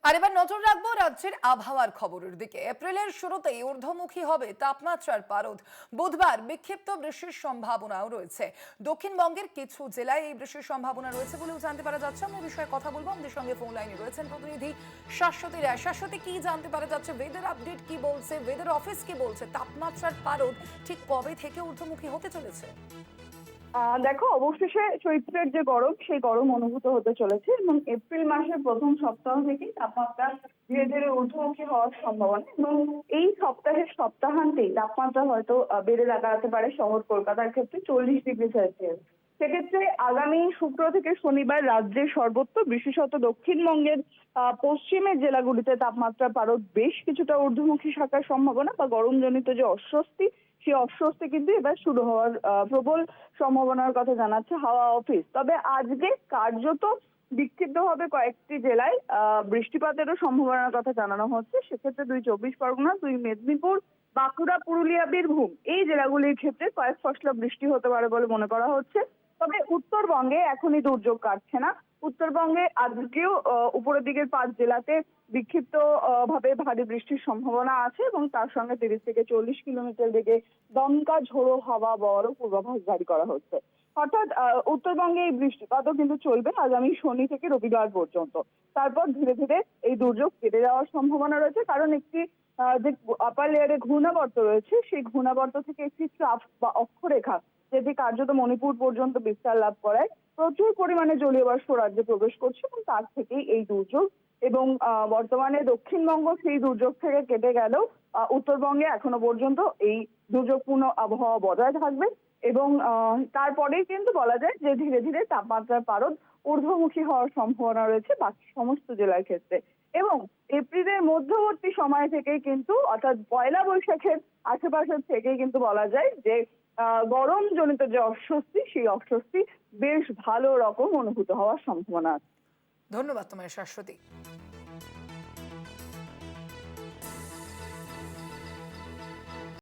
আর এবার নজর রাখবো রাজ্যের আবহাওয়ার খবরের দিকে। এপ্রিলের শুরুতেই ঊর্ধ্বমুখী হবে তাপমাত্রার পারদ। বুধবার বিক্ষিপ্ত বৃষ্টির সম্ভাবনাও রয়েছে। দক্ষিণবঙ্গের কিছু জেলায় এই বৃষ্টির সম্ভাবনা রয়েছে বলেও জানতে পারা যাচ্ছে। আমরা এই বিষয়ে কথা বলবো। আমাদের সঙ্গে ফোন লাইনে রয়েছেন প্রতিনিধি শাশ্বতী রায়। শাশ্বতী, কি জানতে পারা যাচ্ছে? ওয়েদার আপডেট কি বলছে? ওয়েদার অফিস কি বলছে? তাপমাত্রার পারদ ঠিক কবে থেকে ঊর্ধ্বমুখী হতে চলেছে? দেখো, অবশেষে চৈত্রের যে গরম সেই গরম অনুভূত হতে চলেছে এবং এপ্রিল মাসের প্রথম সপ্তাহ থেকেই তাপমাত্রা ধীরে ধীরে ঊর্ধ্বমুখী হওয়ার সম্ভাবনা এবং এই সপ্তাহের সপ্তাহান্তেই তাপমাত্রা হয়তো বেড়ে দাঁড়াতে পারে শহর কলকাতার ক্ষেত্রে 40 ডিগ্রি সেলসিয়াস। সেক্ষেত্রে আগামী শুক্র থেকে শনিবার রাজ্যের সর্বত্র বিশেষত দক্ষিণবঙ্গের পশ্চিমের জেলাগুলিতে তাপমাত্রা পারদ বেশ কিছুটা ঊর্ধ্বমুখী থাকার সম্ভাবনা বা গরমজনিত যে অস্বস্তি সেই অস্বস্তি কিন্তু এবার শুরু হওয়ার প্রবল সম্ভাবনার কথা জানাচ্ছে হাওয়া অফিস। তবে আজকে কার্যত বিক্ষিপ্তভাবে কয়েকটি জেলায় বৃষ্টিপাতেরও সম্ভাবনার কথা জানানো হচ্ছে। সেক্ষেত্রে 2 চব্বিশ পরগনা, 2 মেদিনীপুর, বাঁকুড়া, পুরুলিয়া, বীরভূম এই জেলাগুলির ক্ষেত্রে কয়েক ফসলা বৃষ্টি হতে পারে বলে মনে করা হচ্ছে। তবে উত্তরবঙ্গে এখনই দুর্যোগ কাটছে না। উত্তরবঙ্গে আজকেও উপরের দিকের 5 জেলাতে বিক্ষিপ্ত ভাবে ভারী বৃষ্টির সম্ভাবনা আছে এবং তার সঙ্গে 30 থেকে 40 কিলোমিটার বেগে দমকা ঝোড়ো হাওয়া বওয়ারও পূর্বাভাস জারি করা হচ্ছে। অর্থাৎ উত্তরবঙ্গে এই বৃষ্টিপাতও কিন্তু চলবে আগামী শনি থেকে রবিবার পর্যন্ত। তারপর ধীরে ধীরে এই দুর্যোগ কেটে যাওয়ার সম্ভাবনা রয়েছে, কারণ একটি যে আপার লেয়ারে ঘূর্ণাবর্ত রয়েছে সেই ঘূর্ণাবর্ত থেকে একটি চাপ বা অক্ষরেখা যেটি কার্যত মণিপুর পর্যন্ত বিস্তার লাভ করায় প্রচুর পরিমাণে জলীয় বাষ্প রাজ্যে প্রবেশ করছে এবং তার থেকেই এই দুর্যোগ। এবং বর্তমানে দক্ষিণবঙ্গ সেই দুর্যোগ থেকে কেটে গেলেও উত্তরবঙ্গে এখনো পর্যন্ত এই দুর্যোগপূর্ণ আবহাওয়া বজায় থাকবে এবং তারপরেই কিন্তু বলা যায় যে ধীরে ধীরে তাপমাত্রার পারদ ঊর্ধ্বমুখী হওয়ার সম্ভাবনা রয়েছে বাকি সমস্ত জেলার ক্ষেত্রে। এবং এপ্রিলের মধ্যবর্তী সময় থেকেই কিন্তু অর্থাৎ পয়লা বৈশাখের আশেপাশের থেকেই কিন্তু বলা যায় যে গরম জনিত যে অস্বস্তি সেই অস্বস্তি বেশ ভালো রকম অনুভূত হওয়ার সম্ভাবনা আছে। ধন্যবাদ তোমায় শাশ্বতী।